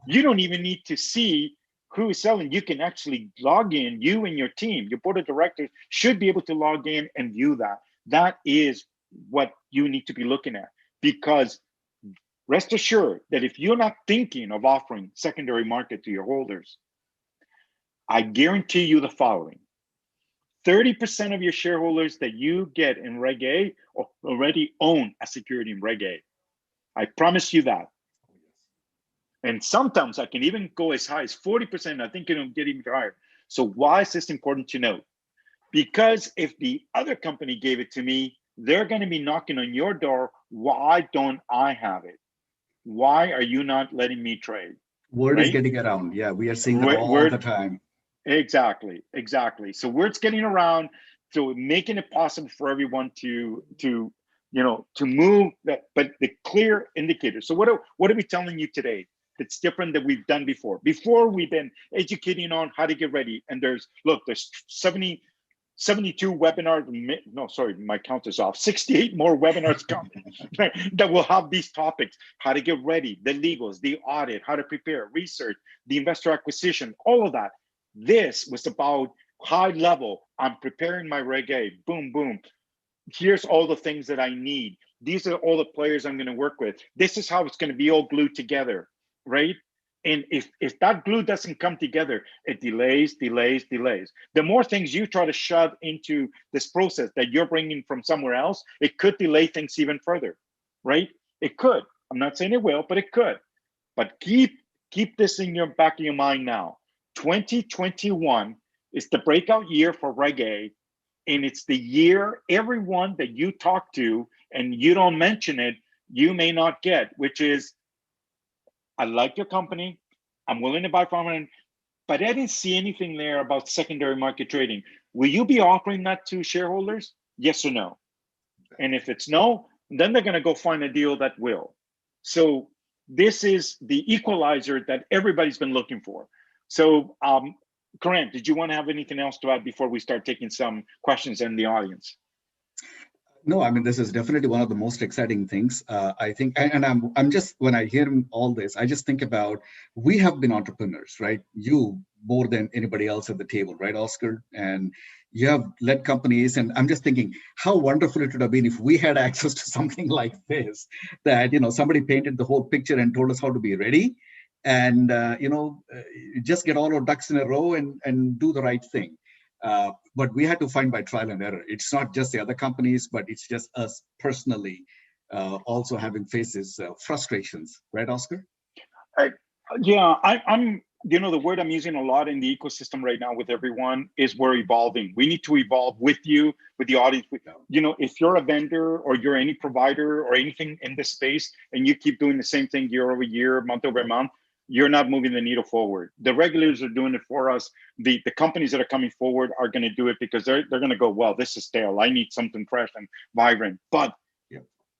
You don't even need to see who is selling. You can actually log in, you and your team, your board of directors should be able to log in and view that. That is what you need to be looking at, because rest assured that if you're not thinking of offering secondary market to your holders, I guarantee you the following. 30% of your shareholders that you get in RegA already own a security in RegA. I promise you that. And sometimes I can even go as high as 40%. I think it'll get even higher. So why is this important to note? Because if the other company gave it to me, they're going to be knocking on your door. Why don't I have it? Why are you not letting me trade? Word is getting around. Yeah, we are seeing that all the time. Exactly. So word's getting around, so making it possible for everyone to move that, but the clear indicators. So what are we telling you today that's different than we've done before? Before, we've been educating on how to get ready, and there's 72 webinars, no, sorry, my count is off, 68 more webinars coming that will have these topics: how to get ready, the legals, the audit, how to prepare, research, the investor acquisition, all of that. This was about high level. I'm preparing my RegA, boom, boom. Here's all the things that I need. These are all the players I'm going to work with. This is how it's going to be all glued together, right? And if that glue doesn't come together, it delays. The more things you try to shove into this process that you're bringing from somewhere else, it could delay things even further, right? It could. I'm not saying it will, but it could. But keep this in your back of your mind now. 2021 is the breakout year for RegA, and it's the year everyone that you talk to and you don't mention it, you may not get, which is, I like your company. I'm willing to buy 500, but I didn't see anything there about secondary market trading. Will you be offering that to shareholders? Yes or no? And if it's no, then they're going to go find a deal that will. So this is the equalizer that everybody's been looking for. So, Kiran, did you want to have anything else to add before we start taking some questions in the audience? No, I mean, this is definitely one of the most exciting things. I think, and I'm just, when I hear all this, I just think about, we have been entrepreneurs, right? You more than anybody else at the table, right, Oscar? And you have led companies, and I'm just thinking how wonderful it would have been if we had access to something like this, that, somebody painted the whole picture and told us how to be ready, and, just get all our ducks in a row and do the right thing. But we had to find by trial and error. It's not just the other companies, but it's just us personally also having faces frustrations, right, Oscar? I'm the word I'm using a lot in the ecosystem right now with everyone is we're evolving. We need to evolve with you, with the audience. If you're a vendor or you're any provider or anything in this space and you keep doing the same thing year over year, month over month, you're not moving the needle forward. The regulators are doing it for us. The companies that are coming forward are going to do it because they're going to go, well, this is stale. I need something fresh and vibrant. But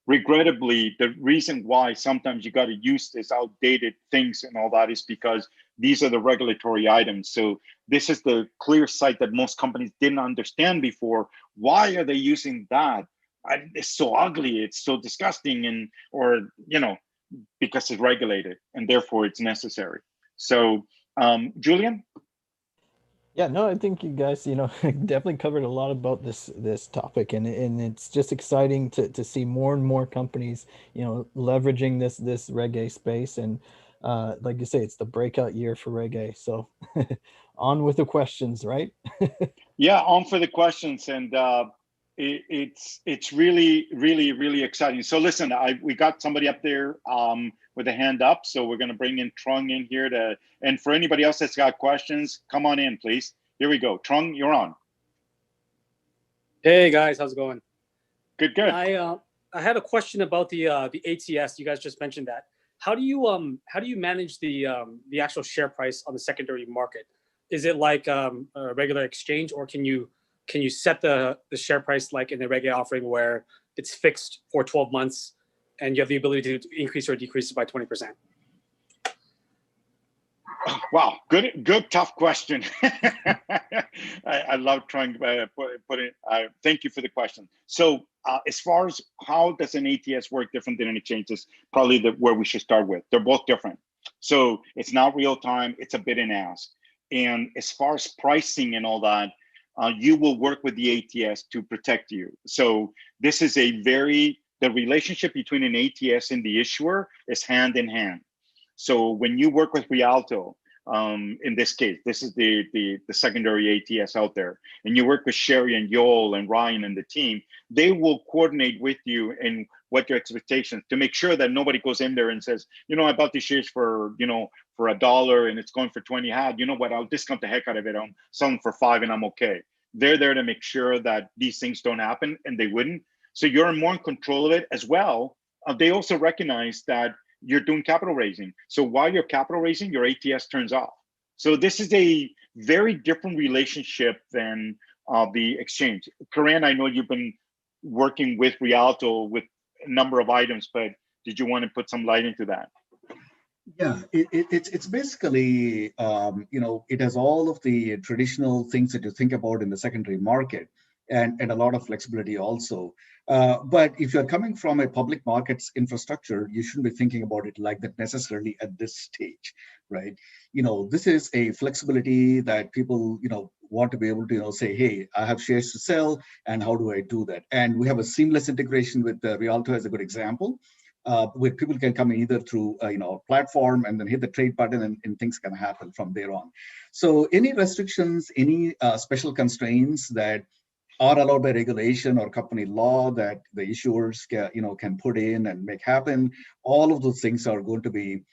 regrettably, the reason why sometimes you got to use this outdated things and all that is because these are the regulatory items. So this is the clear sight that most companies didn't understand before. Why are they using that? It's so ugly. It's so disgusting. Because it's regulated and therefore it's necessary. So, Julien? Yeah, no, I think you guys, definitely covered a lot about this topic, and it's just exciting to see more and more companies, leveraging this RegA space, and like you say, it's the breakout year for RegA. So, on with the questions, right? Yeah, on for the questions, and it's really, really, really exciting. So, listen, we got somebody up there with a hand up, so we're going to bring in Trung in here and for anybody else that's got questions, come on in, please. Here we go. Trung, you're on. Hey guys, how's it going? Good. I had a question about the ATS. You guys just mentioned that. How do you manage the actual share price on the secondary market? Is it like a regular exchange, or can you set the share price like in the RegA offering where it's fixed for 12 months and you have the ability to increase or decrease it by 20%? Wow, good, tough question. I love trying to put it. Thank you for the question. So, as far as how does an ATS work different than an exchange is probably where we should start with. They're both different. So it's not real time. It's a bid and ask. And as far as pricing and all that, you will work with the ATS to protect you. So this is the relationship between an ATS and the issuer is hand in hand. So when you work with Rialto, in this case, this is the secondary ATS out there, and you work with Sherry and Yoel and Ryan and the team, they will coordinate with you and what your expectations to make sure that nobody goes in there and says, I bought these shares for $1 and it's going for 20. You know what? I'll discount the heck out of it. I'm selling for $5 and I'm okay. They're there to make sure that these things don't happen, and they wouldn't. So you're more in control of it as well. They also recognize that you're doing capital raising. So while you're capital raising, your ATS turns off. So this is a very different relationship than the exchange. Kiran, I know you've been working with Rialto with a number of items, but did you want to put some light into that? Yeah, it's basically, it has all of the traditional things that you think about in the secondary market, and a lot of flexibility also. But if you're coming from a public markets infrastructure, you shouldn't be thinking about it like that necessarily at this stage, right? This is a flexibility that people, want to be able to, say, hey, I have shares to sell, and how do I do that? And we have a seamless integration with Rialto as a good example. Where people can come in either through a platform and then hit the trade button, and things can happen from there on. So any restrictions, any special constraints that are allowed by regulation or company law that the issuers can put in and make happen, all of those things are going to be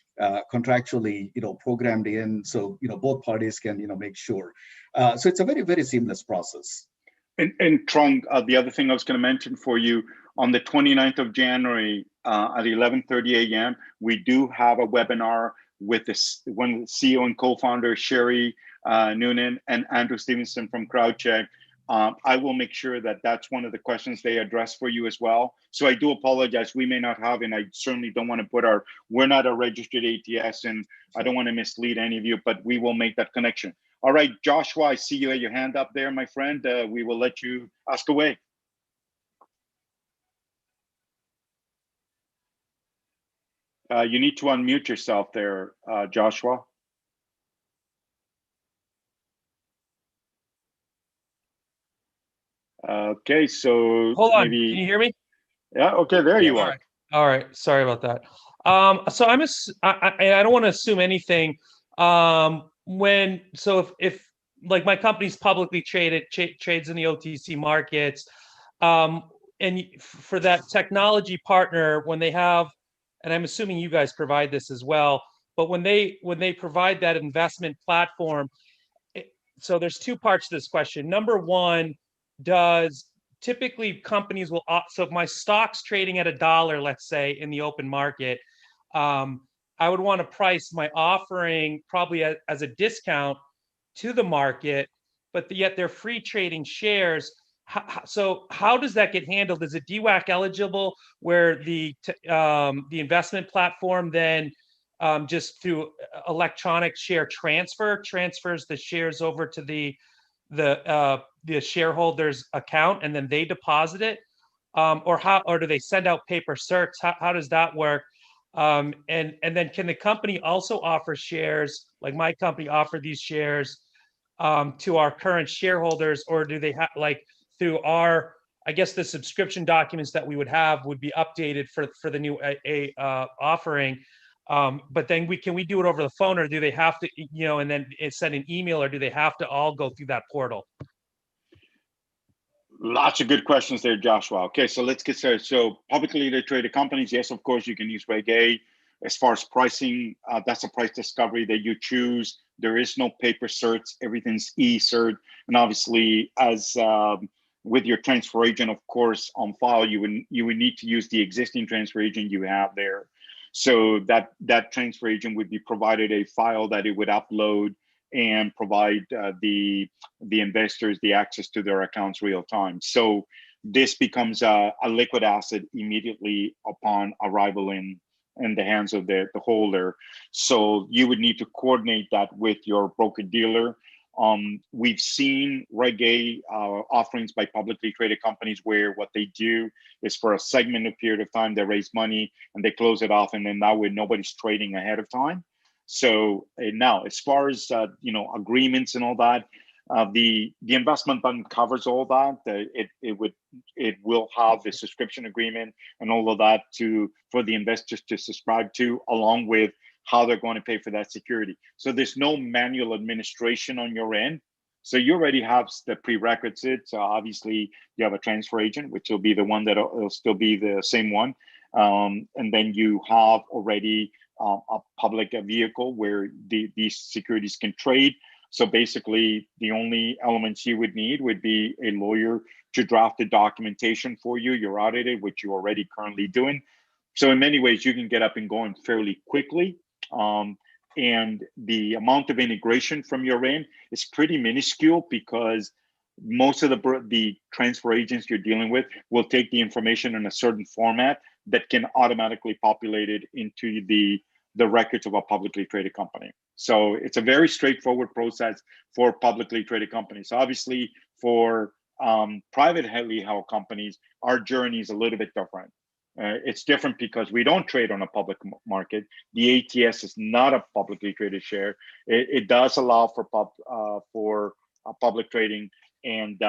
contractually programmed in, so both parties can make sure. So it's a very, very seamless process. And Trung, the other thing I was going to mention for you, on the 29th of January at 11:30 a.m., we do have a webinar with this one CEO and co-founder, Sherry Noonan and Andrew Stevenson from CrowdCheck. I will make sure that that's one of the questions they address for you as well. So I do apologize. We may not have, and I certainly don't want to put we're not a registered ATS, and I don't want to mislead any of you, but we will make that connection. All right, Joshua, I see you at your hand up there, my friend. We will let you ask away. You need to unmute yourself there, Joshua. Okay, so hold on. maybe... Can you hear me? Yeah. Okay, there you are. All right. Sorry about that. So I don't want to assume anything. If like my company's publicly traded, trades in the OTC markets, and for that technology partner, when they have, and I'm assuming you guys provide this as well, but when they provide that investment platform, so there's two parts to this question. Number one, typically companies will so if my stock's trading at $1, let's say in the open market, I would want to price my offering probably as a discount to the market, but yet they're free trading shares. So how does that get handled? Is it DWAC eligible, where the investment platform then just through electronic share transfers the shares over to the shareholders account, and then they deposit it, or do they send out paper certs? How does that work? And then can the company also offer shares, like my company offer these shares to our current shareholders, or do they have, like, through our, I guess the subscription documents that we would have would be updated for the new offering? But then can we do it over the phone, or do they have to, and then send an email, or do they have to all go through that portal? Lots of good questions there, Joshua. Okay, so let's get started. So publicly traded companies, yes, of course, you can use RegA. As far as pricing, that's a price discovery that you choose. There is no paper certs, everything's e-cert. And obviously, as with your transfer agent, of course, on file, you would need to use the existing transfer agent you have there. So that transfer agent would be provided a file that it would upload and provide the investors the access to their accounts real time. So this becomes a liquid asset immediately upon arrival in the hands of the holder. So you would need to coordinate that with your broker dealer. We've seen RegA offerings by publicly traded companies where what they do is for a segmented period of time, they raise money and they close it off, and then that way nobody's trading ahead of time. So now, as far as agreements and all that, the investment button covers all that. It will have the subscription agreement and all of that for the investors to subscribe to, along with how they're going to pay for that security. So there's no manual administration on your end. So you already have the prerequisites. Obviously, you have a transfer agent, which will be the one that'll still be the same one. And then you have already a public vehicle where these securities can trade. So basically, the only elements you would need would be a lawyer to draft the documentation for you. You're audited, which you're already currently doing. So in many ways, you can get up and going fairly quickly. And the amount of integration from your end is pretty minuscule, because most of the transfer agents you're dealing with will take the information in a certain format that can automatically populate it into the records of a publicly traded company. So it's a very straightforward process for publicly traded companies. Obviously, for privately held companies, our journey is a little bit different. It's different because we don't trade on a public market. The ATS is not a publicly traded share. It does allow for public trading, and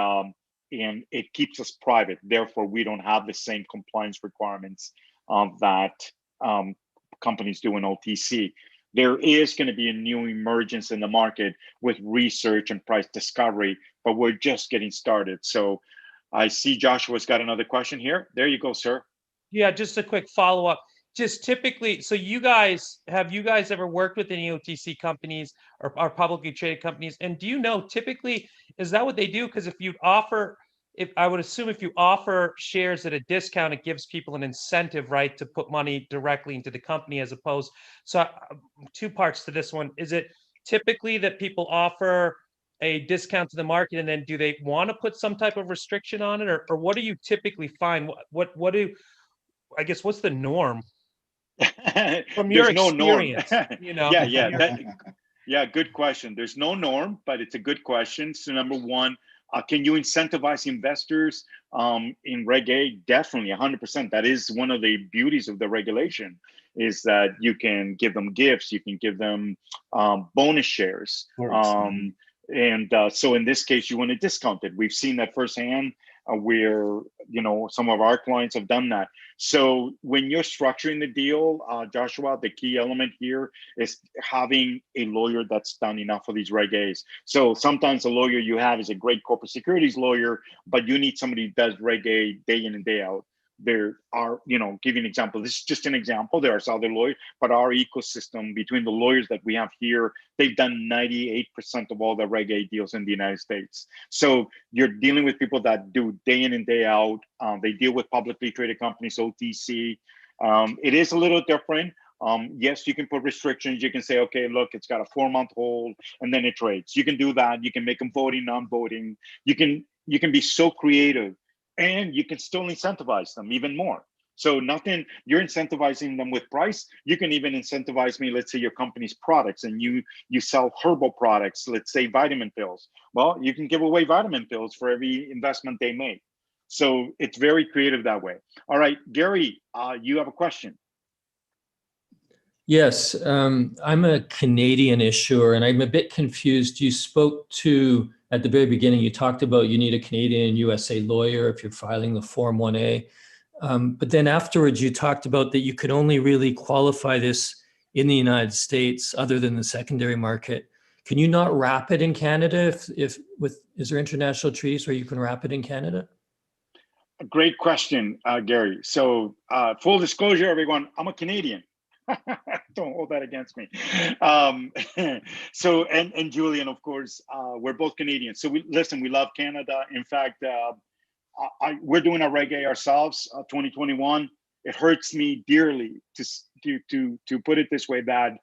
it keeps us private. Therefore, we don't have the same compliance requirements that companies do in OTC. There is going to be a new emergence in the market with research and price discovery, but we're just getting started. So I see Joshua's got another question here. There you go, sir. Yeah, just a quick follow-up. Just typically, so have you guys ever worked with any OTC companies or publicly traded companies? And do you know, typically, is that what they do? Because if if I would assume if you offer shares at a discount, it gives people an incentive, right, to put money directly into the company as opposed. So two parts to this one. Is it typically that people offer a discount to the market, and then do they want to put some type of restriction on it, or what do you typically find? What do, I guess, what's the norm from your There's no norm. experience? You know, Yeah, good question. There's no norm, but it's a good question. So number one, can you incentivize investors in Reg A? Definitely, 100%. That is one of the beauties of the regulation, is that you can give them gifts, you can give them bonus shares. So in this case, you want to discount it. We've seen that firsthand where, some of our clients have done that. So when you're structuring the deal, Joshua, the key element here is having a lawyer that's done enough for these Reg A's. So sometimes the lawyer you have is a great corporate securities lawyer, but you need somebody who does Reg A day in and day out. There are, give you an example. This is just an example. There are other lawyers, but our ecosystem between the lawyers that we have here, they've done 98% of all the Reg A deals in the United States. So you're dealing with people that do day in and day out. They deal with publicly traded companies, OTC. It is a little different. Yes, you can put restrictions. You can say, okay, look, it's got a 4-month hold and then it trades. You can do that. You can make them voting, non-voting. You can be so creative. And you can still incentivize them even more. So you're incentivizing them with price. You can even incentivize me, let's say your company's products, and you sell herbal products, let's say vitamin pills. Well, you can give away vitamin pills for every investment they make. So it's very creative that way. All right, Gary, you have a question. Yes, I'm a Canadian issuer, and I'm a bit confused. You spoke to, at the very beginning, you talked about you need a Canadian USA lawyer if you're filing the Form 1A. But then afterwards, you talked about that you could only really qualify this in the United States other than the secondary market. Can you not wrap it in Canada? Is there international treaties where you can wrap it in Canada? A great question, Gary. So full disclosure, everyone, I'm a Canadian. Don't hold that against me. And Julien, of course, we're both Canadians. So we love Canada. In fact, we're doing a Reg A ourselves, 2021. It hurts me dearly to put it this way, that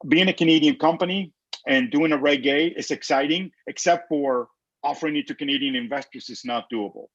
being a Canadian company and doing a Reg A is exciting, except for offering it to Canadian investors is not doable.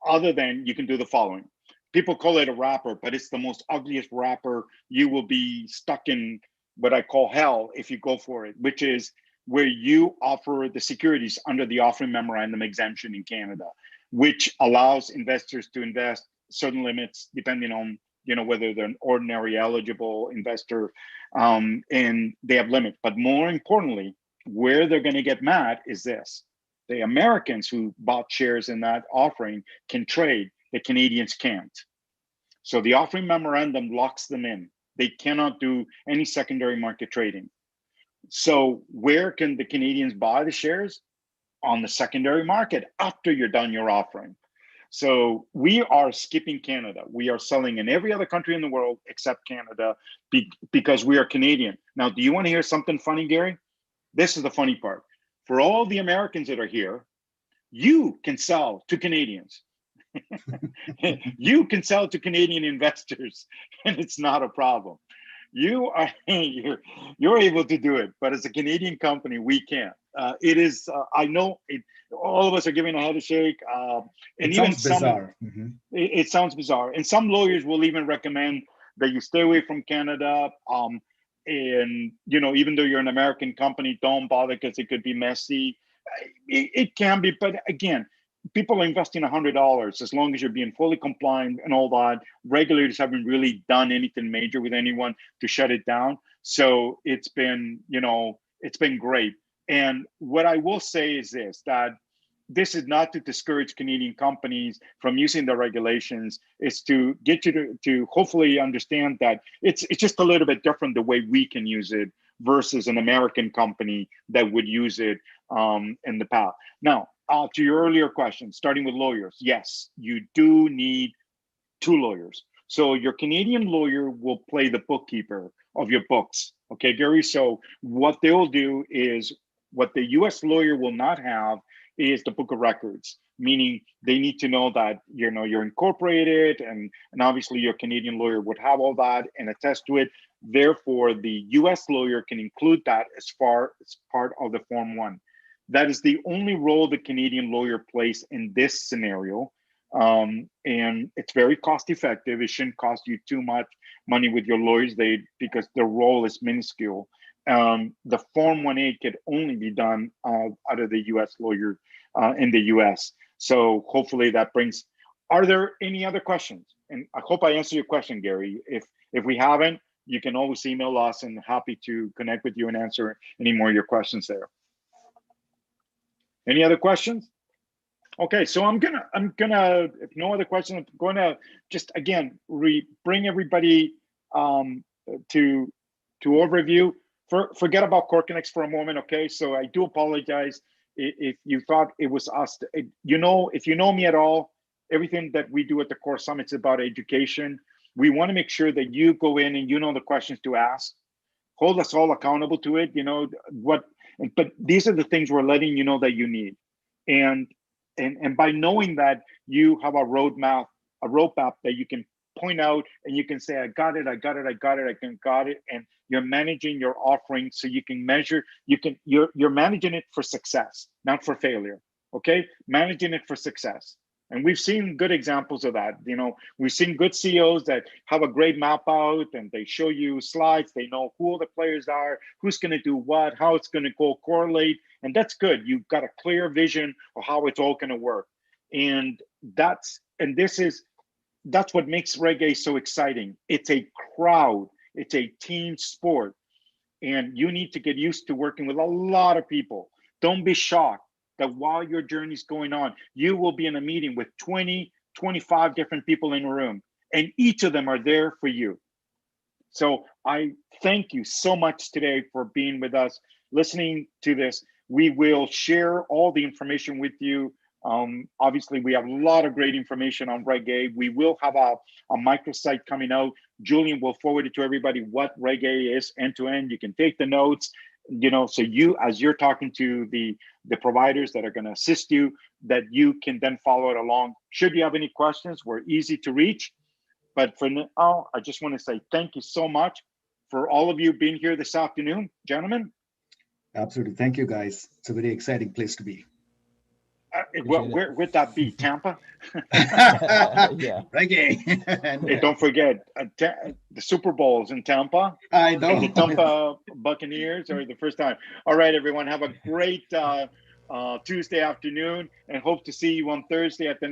Other than you can do the following. People call it a wrapper, but it's the most ugliest wrapper. You will be stuck in what I call hell if you go for it, which is where you offer the securities under the offering memorandum exemption in Canada, which allows investors to invest certain limits depending on whether they're an ordinary eligible investor, and they have limits. But more importantly, where they're going to get mad is this: the Americans who bought shares in that offering can trade. The Canadians can't. So the offering memorandum locks them in. They cannot do any secondary market trading. So where can the Canadians buy the shares? On the secondary market after you're done your offering. So we are skipping Canada. We are selling in every other country in the world except Canada because we are Canadian. Now, do you want to hear something funny, Gary? This is the funny part. For all the Americans that are here, you can sell to Canadians. You can sell to Canadian investors, and it's not a problem. You're able to do it, but as a Canadian company, we can't. It is. I know it. All of us are giving a head shake, and it even sounds bizarre. It sounds bizarre, and some lawyers will even recommend that you stay away from Canada. And even though you're an American company, don't bother because it could be messy. It can be, but again, people are investing $100 as long as you're being fully compliant and all that. Regulators haven't really done anything major with anyone to shut it down. So it's been great. And what I will say is this, that this is not to discourage Canadian companies from using the regulations. It's to get you to hopefully understand that it's just a little bit different the way we can use it versus an American company that would use it in the past. Now, to your earlier question, starting with lawyers, yes, you do need 2 lawyers. So your Canadian lawyer will play the bookkeeper of your books. Okay, Gary? So what they'll do is, what the US lawyer will not have is the book of records. meaning they need to know that you're incorporated, and obviously your Canadian lawyer would have all that and attest to it. Therefore, the US lawyer can include that as part of the Form 1. That is the only role the Canadian lawyer plays in this scenario. And it's very cost effective. It shouldn't cost you too much money with your lawyers because their role is minuscule. The Form 1A could only be done out of the US lawyer in the US. So hopefully that brings, are there any other questions? And I hope I answered your question, Gary. If we haven't, you can always email us, and happy to connect with you and answer any more of your questions there. Any other questions? Okay, so I'm gonna, if no other questions, I'm gonna just again bring everybody to overview. Forget about CoreConnex for a moment, okay? So I do apologize if you thought it was us. If you know me at all, everything that we do at the KoreSummit is about education. We want to make sure that you go in and you know the questions to ask. Hold us all accountable to it. But these are the things we're letting you know that you need, and by knowing that you have a roadmap that you can point out and you can say, I got it, and you're managing your offering so you can measure. You're managing it for success, not for failure. Okay, managing it for success. And we've seen good examples of that. We've seen good CEOs that have a great map out and they show you slides. They know who the players are, who's going to do what, how it's going to go correlate. And that's good. You've got a clear vision of how it's all going to work. And that's what makes RegA so exciting. It's a crowd. It's a team sport. And you need to get used to working with a lot of people. Don't be shocked that while your journey is going on, you will be in a meeting with 20, 25 different people in a room, and each of them are there for you. So I thank you so much today for being with us, listening to this. We will share all the information with you. Obviously, we have a lot of great information on RegA. We will have a microsite coming out. Julien will forward it to everybody what RegA is end to end. You can take the notes. So as you're talking to the providers that are going to assist you, that you can then follow it along. Should you have any questions, we're easy to reach. But for now, I just want to say thank you so much for all of you being here this afternoon, gentlemen. Absolutely. Thank you, guys. It's a very exciting place to be. Where would that be? Tampa? Yeah. RegA. Hey, don't forget, the Super Bowl's in Tampa. I know. And the Tampa Buccaneers are the first time. All right, everyone, have a great Tuesday afternoon, and hope to see you on Thursday at the next